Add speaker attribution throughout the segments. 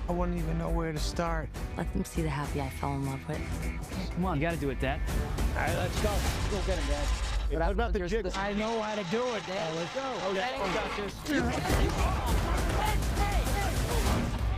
Speaker 1: I wouldn't even know where to start.
Speaker 2: Let them see the happy I fell in love with.
Speaker 3: Come on, you gotta do it, Dad.
Speaker 1: All right, let's go.
Speaker 3: Let's go get him, Dad.
Speaker 1: But how about the jig? I know how to do it, Dad.
Speaker 3: Let's go.
Speaker 1: Okay,
Speaker 3: I got this.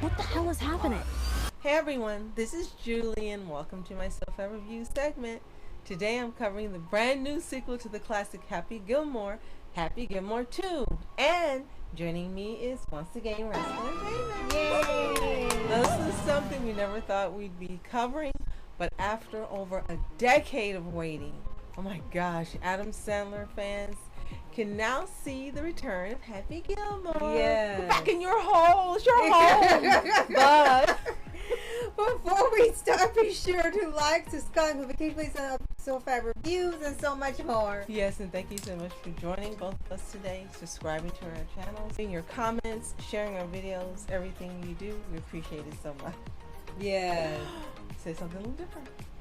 Speaker 2: What the hell is happening?
Speaker 4: Hey everyone, this is Julie and welcome to my SOFHAB review segment. Today I'm covering the brand new sequel to the classic Happy Gilmore, Happy Gilmore 2. And joining me is once again Wrestler David.
Speaker 5: Yay!
Speaker 4: This is something we never thought we'd be covering, but after over a decade of waiting, oh my gosh, Adam Sandler fans can now see the return of Happy Gilmore.
Speaker 5: Yes.
Speaker 4: We're back in your hole. It's your home. But
Speaker 5: before we start, be sure to like, subscribe, notifications, SOFHAB reviews, and so much more.
Speaker 4: yes, and thank you so much for joining both of us today, subscribing to our channels, leaving your comments, sharing our videos, everything you do. We appreciate it so much.
Speaker 5: Yeah.
Speaker 4: Say something a little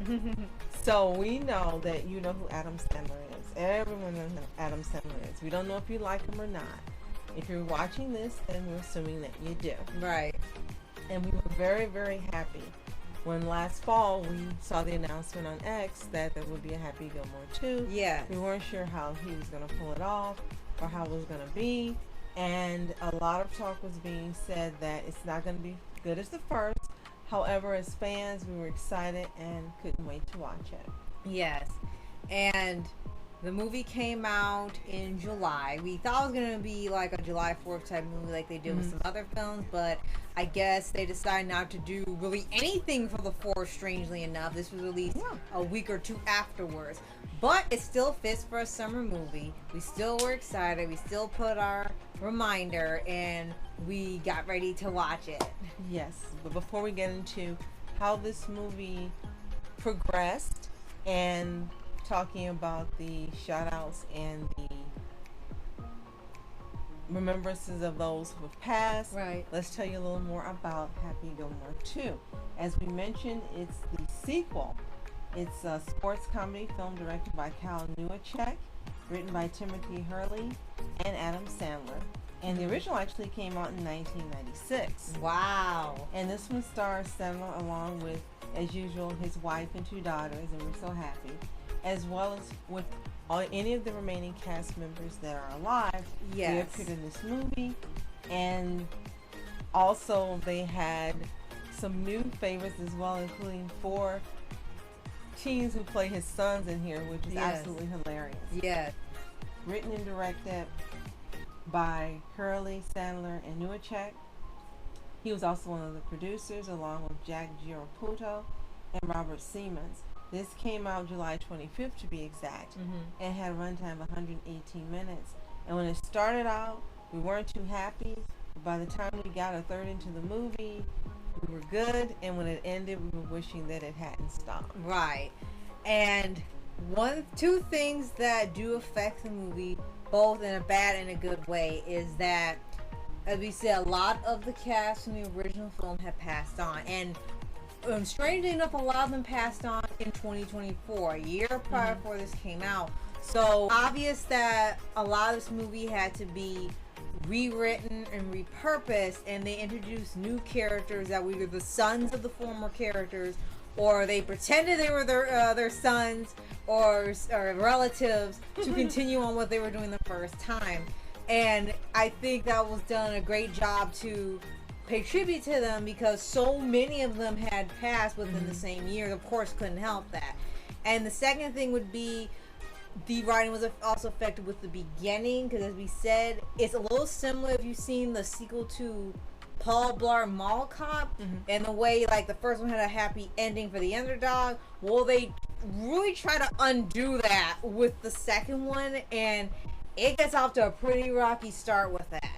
Speaker 4: different. So we know that you know who Adam Sandler is. Everyone knows who Adam Sandler is. We don't know if you like him or not. If you're watching this, then we're assuming that you do.
Speaker 5: Right.
Speaker 4: And we were very, very happy when last fall we saw the announcement on X that there would be a Happy Gilmore 2.
Speaker 5: Yeah.
Speaker 4: We weren't sure how he was going to pull it off or how it was going to be. And a lot of talk was being said that it's not going to be good as the first. However, as fans, we were excited and couldn't wait to watch it.
Speaker 5: Yes. And the movie came out in July. We thought it was going to be like a July 4th type movie like they did with some other films, but I guess they decided not to do really anything for the 4th, strangely enough. This was released a week or two afterwards. But it still fits for a summer movie. We still were excited. We still put our reminder and we got ready to watch it.
Speaker 4: Yes, but before we get into how this movie progressed and talking about the shout outs and the remembrances of those who have passed,
Speaker 5: Right.
Speaker 4: let's tell you a little more about Happy Gilmore 2. As we mentioned, it's the sequel. It's a sports comedy film directed by Newacheck, written by Timothy Herlihy and Adam Sandler. And the original actually came out in 1996.
Speaker 5: Wow.
Speaker 4: And this one stars Sandler along with, as usual, his wife and 2 daughters, and we're so happy, as well as with any of the remaining cast members that are alive.
Speaker 5: Yes.
Speaker 4: They appeared in this movie. And also they had some new favorites as well, including 4 teens who play his sons in here, which is absolutely hilarious.
Speaker 5: Yes.
Speaker 4: Written and directed by Herlihy, Sandler, and Newacheck. He was also one of the producers, along with Giarraputo and Robert Simonds. This came out July 25th, to be exact, and had a runtime of 118 minutes. And when it started out, we weren't too happy. But by the time we got a third into the movie, we were good. And when it ended, we were wishing that it hadn't stopped.
Speaker 5: Right. And two things that do affect the movie, both in a bad and a good way, is that, as we said, a lot of the cast from the original film have passed on. And strangely enough, a lot of them passed on in 2024, a year prior before this came out. So obvious that a lot of this movie had to be rewritten and repurposed, and they introduced new characters that were either the sons of the former characters, or they pretended they were their sons or relatives to continue on what they were doing the first time. And I think that was done a great job to pay tribute to them, because so many of them had passed within the same year. Of course, couldn't help that. And the second thing would be the writing was also affected with the beginning, because as we said, it's a little similar if you've seen the sequel to Paul Blart Mall Cop, and the way like the first one had a happy ending for the underdog. Well, they really try to undo that with the second one, and it gets off to a pretty rocky start with that.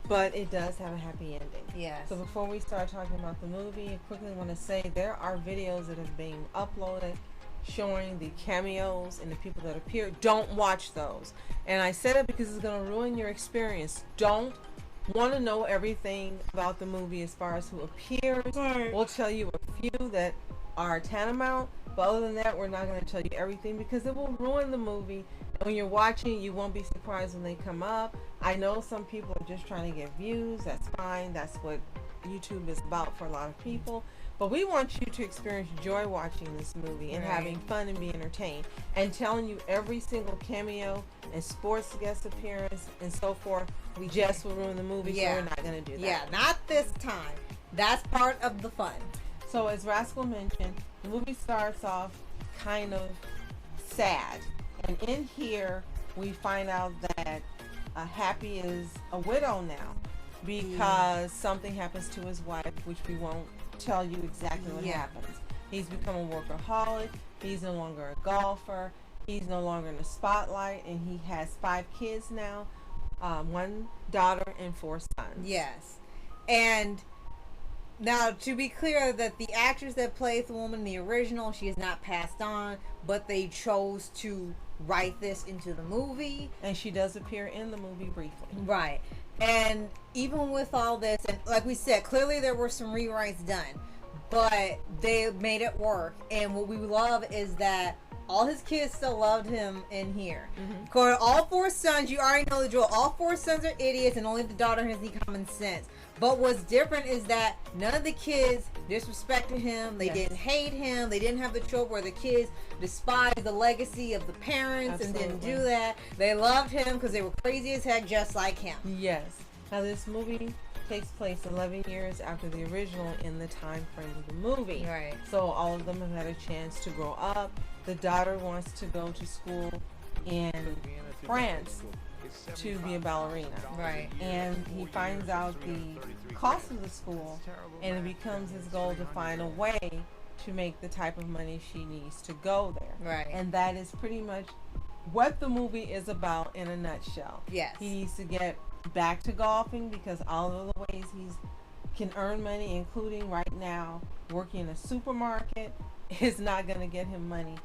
Speaker 4: But it does have a happy ending.
Speaker 5: Yes.
Speaker 4: So before we start talking about the movie, I quickly want to say there are videos that are being uploaded showing the cameos and the people that appear. Don't watch those. And I said it because it's going to ruin your experience. Don't want to know everything about the movie as far as who appears.
Speaker 5: Right.
Speaker 4: We'll tell you a few that are tantamount, but other than that, we're not going to tell you everything because it will ruin the movie. And when you're watching, you won't be surprised when they come up. I know some people are just trying to get views. That's fine. That's what YouTube is about for a lot of people. But we want you to experience joy watching this movie and having fun and be entertained. And telling you every single cameo and sports guest appearance and so forth, we just will ruin the movie, so we're not going to do that.
Speaker 5: Yeah, not this time. That's part of the fun.
Speaker 4: So as Rascal mentioned, the movie starts off kind of sad. And in here, we find out that Happy is a widow now because something happens to his wife, which we won't tell you exactly what happens. He's become a workaholic. He's no longer a golfer. He's no longer in the spotlight, and he has 5 kids now, 1 daughter and 4 sons.
Speaker 5: Yes. And now, to be clear, that the actress that plays the woman in the original, she is not passed on, but they chose to write this into the movie.
Speaker 4: And she does appear in the movie briefly.
Speaker 5: Right. And even with all this, and like we said, clearly there were some rewrites done, but they made it work. And what we love is that all his kids still loved him in here. All 4 sons, you already know the drill. All 4 sons are idiots, and only the daughter has any common sense. But what's different is that none of the kids disrespected him. They didn't hate him. They didn't have the trope where the kids despised the legacy of the parents and didn't do that. They loved him because they were crazy as heck, just like him.
Speaker 4: Yes. Now this movie takes place 11 years after the original in the time frame of the movie.
Speaker 5: Right.
Speaker 4: So all of them have had a chance to grow up. The daughter wants to go to school in France to be a ballerina.
Speaker 5: Right.
Speaker 4: And he finds out the cost of the school, and it becomes his goal to find a way to make the type of money she needs to go there.
Speaker 5: Right.
Speaker 4: And that is pretty much what the movie is about in a nutshell.
Speaker 5: Yes.
Speaker 4: He needs to get back to golfing because all of the ways he can earn money, including right now working in a supermarket, is not going to get him money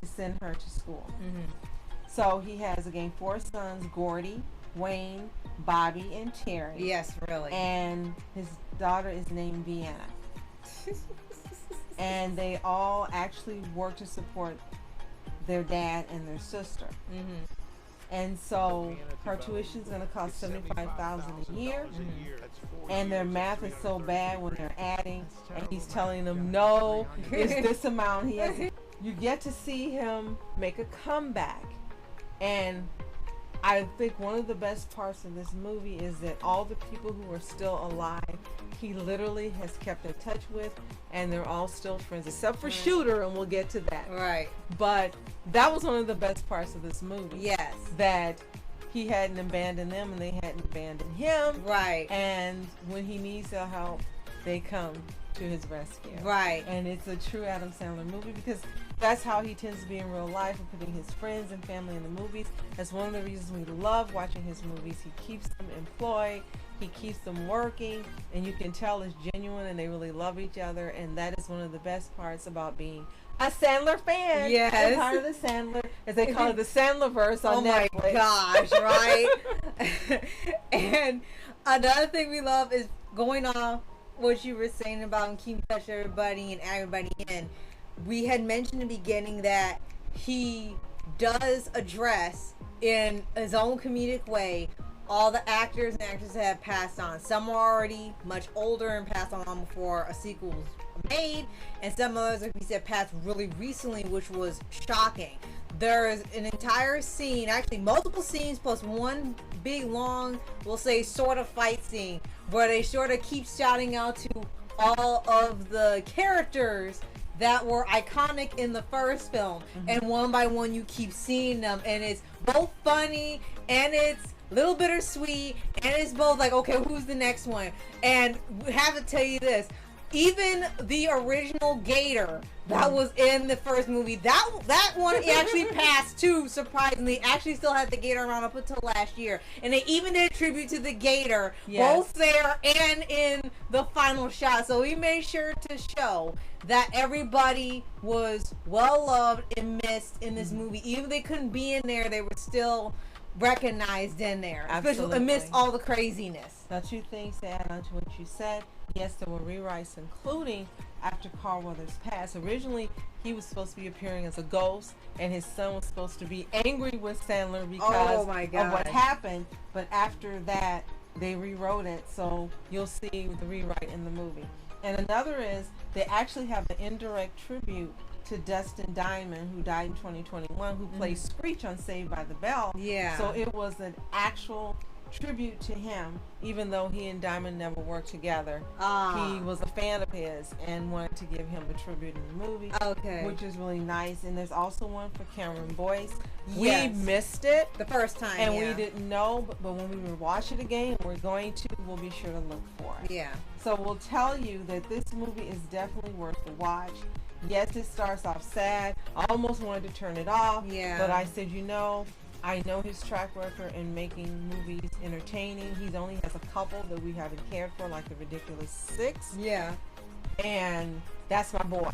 Speaker 4: to send her to school. So he has, again, 4 sons: Gordy, Wayne, Bobby, and Terry.
Speaker 5: Yes, really.
Speaker 4: And his daughter is named Vienna. And they all actually work to support their dad and their sister. And so her tuition is going to cost $75,000 a year. And their math is so bad when they're adding, and he's telling them, no, it's this amount. He has. You get to see him make a comeback. And I think one of the best parts of this movie is that all the people who are still alive, he literally has kept in touch with, and they're all still friends, except for Shooter, and we'll get to that.
Speaker 5: Right.
Speaker 4: But that was one of the best parts of this movie.
Speaker 5: Yes.
Speaker 4: That he hadn't abandoned them, and they hadn't abandoned him.
Speaker 5: Right.
Speaker 4: And when he needs their help, they come to his rescue.
Speaker 5: Right.
Speaker 4: And it's a true Adam Sandler movie because that's how he tends to be in real life, and putting his friends and family in the movies. That's one of the reasons we love watching his movies. He keeps them employed, he keeps them working, and you can tell it's genuine and they really love each other. And that is one of the best parts about being a Sandler fan.
Speaker 5: Yes.
Speaker 4: And part of the Sandler, as they call it, the Sandlerverse on Netflix.
Speaker 5: Oh my gosh, right? And another thing we love is going off what you were saying about and keep in touch with everybody and everybody in. We had mentioned in the beginning that he does address in his own comedic way all the actors and actresses that have passed on. Some are already much older and passed on before a sequel was made, and some others, like we said, passed really recently, which was shocking. There's an entire scene, actually multiple scenes plus one big long, we'll say sort of fight scene, where they sort of keep shouting out to all of the characters that were iconic in the first film, and one by one you keep seeing them, and it's both funny and it's a little bittersweet, and it's both like, okay, who's the next one? And we have to tell you this, even the original Gator that was in the first movie, that one actually passed too, surprisingly. Actually still had the Gator around up until last year, and they even did a tribute to the Gator, both there and in the final shot. So we made sure to show that everybody was well loved and missed in this movie. Even if they couldn't be in there, they were still recognized in there.
Speaker 4: Absolutely.
Speaker 5: Amidst all the craziness.
Speaker 4: Now, 2 things to add on to what you said. Yes, there were rewrites, including after Carl Weathers passed. Originally, he was supposed to be appearing as a ghost, and his son was supposed to be angry with Sandler because of what happened. But after that, They rewrote it, so you'll see the rewrite in the movie. And another is they actually have an indirect tribute to Dustin Diamond, who died in 2021, who plays Screech on Saved by the Bell.
Speaker 5: Yeah.
Speaker 4: So it was an actual tribute to him, even though he and Diamond never worked together. He was a fan of his and wanted to give him a tribute in the movie.
Speaker 5: Okay.
Speaker 4: Which is really nice. And there's also one for Cameron Boyce.
Speaker 5: Yes.
Speaker 4: We missed it
Speaker 5: The first time,
Speaker 4: and
Speaker 5: yeah.
Speaker 4: we didn't know, but when we watch it again, we'll be sure to look for it.
Speaker 5: Yeah.
Speaker 4: So we'll tell you that this movie is definitely worth the watch. Yes, it starts off sad. I almost wanted to turn it off.
Speaker 5: Yeah.
Speaker 4: But I said, I know his track record in making movies entertaining. He only has a couple that we haven't cared for, like The Ridiculous Six.
Speaker 5: Yeah.
Speaker 4: And that's my boy.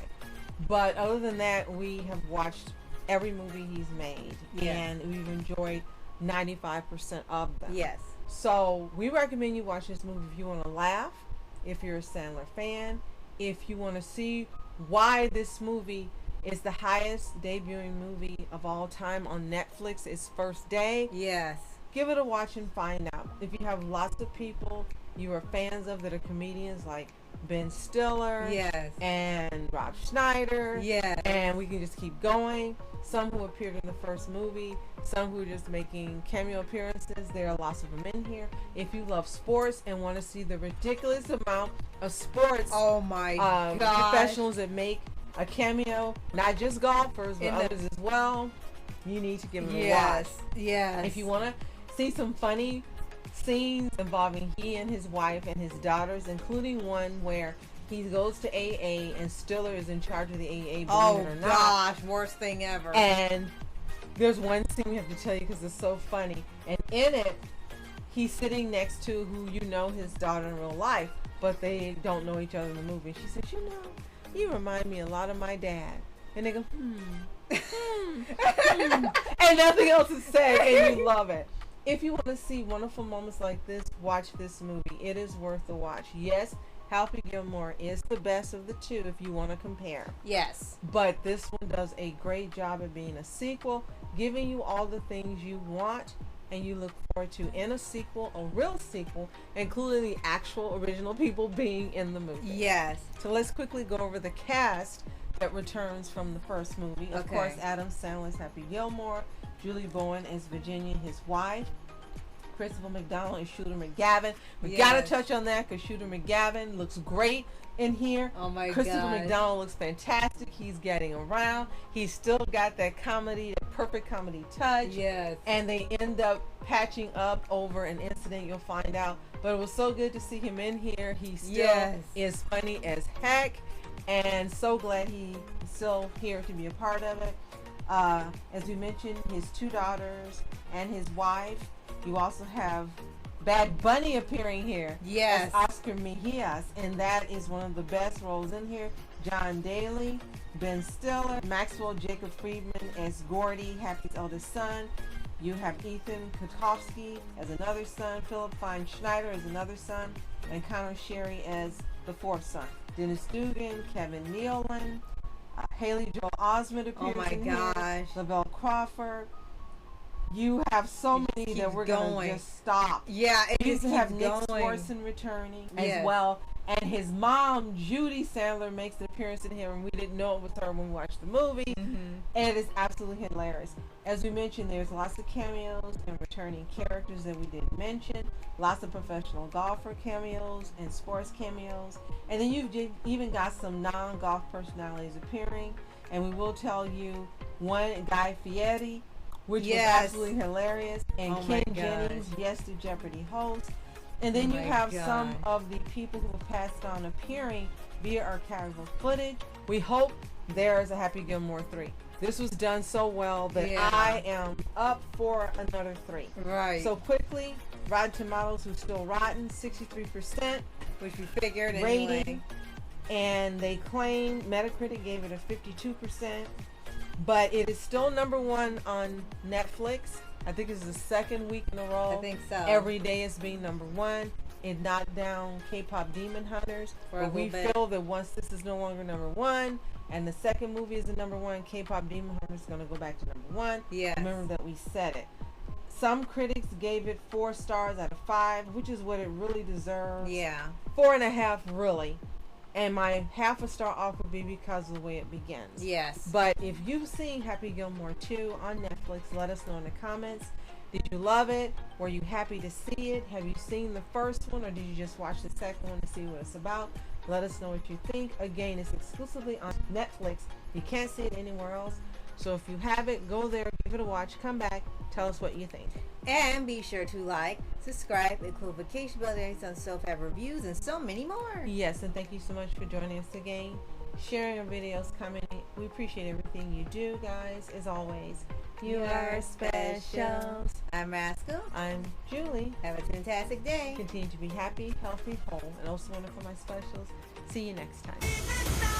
Speaker 4: But other than that, we have watched every movie he's made.
Speaker 5: Yeah.
Speaker 4: And we've enjoyed 95% of them.
Speaker 5: Yes.
Speaker 4: So we recommend you watch this movie if you want to laugh, if you're a Sandler fan, if you want to see why this movie is the highest debuting movie of all time on Netflix its first day.
Speaker 5: Yes.
Speaker 4: Give it a watch and find out. If you have lots of people you are fans of that are comedians like Ben Stiller,
Speaker 5: Yes.
Speaker 4: and Rob Schneider,
Speaker 5: Yes.
Speaker 4: and we can just keep going. Some who appeared in the first movie, some who are just making cameo appearances. There are lots of them in here. If you love sports and want to see the ridiculous amount of sports
Speaker 5: Oh my god.
Speaker 4: professionals that make a cameo, not just golfers but
Speaker 5: In the-
Speaker 4: others as well, you need to give it a watch.
Speaker 5: Yes. Yes.
Speaker 4: If you want to see some funny scenes involving he and his wife and his daughters, including one where he goes to AA and Stiller is in charge of the AA, believe
Speaker 5: Oh
Speaker 4: it or not.
Speaker 5: gosh, worst thing ever.
Speaker 4: And there's one scene we have to tell you because it's so funny. And in it, he's sitting next to who his daughter in real life, but they don't know each other in the movie. She says, you remind me a lot of my dad. And they go, and nothing else is said, and you love it. If you want to see wonderful moments like this, watch this movie. It is worth the watch. Yes, Happy Gilmore is the best of the two if you want to compare.
Speaker 5: Yes.
Speaker 4: But this one does a great job of being a sequel, giving you all the things you want and you look forward to in a sequel, a real sequel, including the actual original people being in the movie.
Speaker 5: Yes.
Speaker 4: So let's quickly go over the cast that returns from the first movie. Of
Speaker 5: Okay.
Speaker 4: course, Adam Sandler's Happy Gilmore, Julie Bowen as Virginia, his wife, Christopher McDonald is Shooter McGavin. We gotta
Speaker 5: Yes.
Speaker 4: touch on that because Shooter McGavin looks great in here.
Speaker 5: Oh my
Speaker 4: Christopher
Speaker 5: gosh.
Speaker 4: McDonald looks fantastic. He's getting around. He's still got that comedy, that perfect comedy touch.
Speaker 5: Yes.
Speaker 4: And they end up patching up over an incident, you'll find out. But it was so good to see him in here. He still
Speaker 5: Yes.
Speaker 4: is funny as heck. And so glad he's still here to be a part of it. As we mentioned, his two daughters and his wife. You also have Bad Bunny appearing here.
Speaker 5: Yes.
Speaker 4: As Oscar Mejias, and that is one of the best roles in here. John Daly, Ben Stiller, Maxwell Jacob Friedman as Gordy, Happy's eldest son. You have Ethan Kotowski as another son, Philip Fine Schneider as another son, and Connor Sherry as the fourth son. Dennis Dugan, Kevin Nealon, Haley Joel Osment appears
Speaker 5: Oh my
Speaker 4: in
Speaker 5: gosh.
Speaker 4: here. Lavelle Crawford. You have so
Speaker 5: It
Speaker 4: many
Speaker 5: keeps
Speaker 4: that we're going
Speaker 5: going.
Speaker 4: to just stop.
Speaker 5: Yeah, it
Speaker 4: You
Speaker 5: just
Speaker 4: have
Speaker 5: keeps
Speaker 4: Nick
Speaker 5: going.
Speaker 4: Swartzen returning
Speaker 5: Yes.
Speaker 4: as well. And his mom, Judy Sandler, makes an appearance in here, and we didn't know it was her when we watched the movie.
Speaker 5: Mm-hmm.
Speaker 4: And it is absolutely hilarious. As we mentioned, there's lots of cameos and returning characters that we didn't mention. Lots of professional golfer cameos and sports cameos. And then you've even got some non-golf personalities appearing. And we will tell you one, Guy Fieri, which was
Speaker 5: Yes.
Speaker 4: absolutely hilarious. And
Speaker 5: Oh my
Speaker 4: Ken Jennings,
Speaker 5: gosh.
Speaker 4: Yes to Jeopardy host. And then
Speaker 5: Oh
Speaker 4: you
Speaker 5: my
Speaker 4: have some
Speaker 5: gosh.
Speaker 4: of the people who have passed on appearing via archival footage. We hope there is a Happy Gilmore 3. This was done so well that
Speaker 5: Yeah.
Speaker 4: I am up for another 3.
Speaker 5: Right.
Speaker 4: So quickly, Rotten Tomatoes, who's still rotten, 63%
Speaker 5: which we figured
Speaker 4: rating.
Speaker 5: anyway.
Speaker 4: And they claim Metacritic gave it a 52%. But it is still number 1 on Netflix. I think it's the second week in a row.
Speaker 5: I think so.
Speaker 4: Every day it's being number 1. It knocked down K-pop Demon Hunters.
Speaker 5: For a
Speaker 4: But we
Speaker 5: little bit.
Speaker 4: feel that once this is no longer number 1 and the second movie is the number 1, K-pop Demon Hunters is going to go back to number 1.
Speaker 5: Yes.
Speaker 4: Remember that we said it. Some critics gave it 4 stars out of 5, which is what it really deserves.
Speaker 5: Yeah.
Speaker 4: 4.5 really. And my half a star off would be because of the way it begins.
Speaker 5: Yes.
Speaker 4: But if you've seen Happy Gilmore 2 on Netflix, let us know in the comments. Did you love it? Were you happy to see it? Have you seen the first one, or did you just watch the second one to see what it's about? Let us know what you think. Again, it's exclusively on Netflix. You can't see it anywhere else. So if you have it, go there, give it a watch, come back, tell us what you think.
Speaker 5: And be sure to like, subscribe, and click the notification bell on SOFHAB reviews and so many more.
Speaker 4: Yes, and thank you so much for joining us again. Sharing our videos, commenting. We appreciate everything you do, guys. As always, you are special.
Speaker 5: I'm Rascal.
Speaker 4: I'm Julie.
Speaker 5: Have a fantastic day.
Speaker 4: Continue to be happy, healthy, whole, and also wonderful, my specials. See you next time.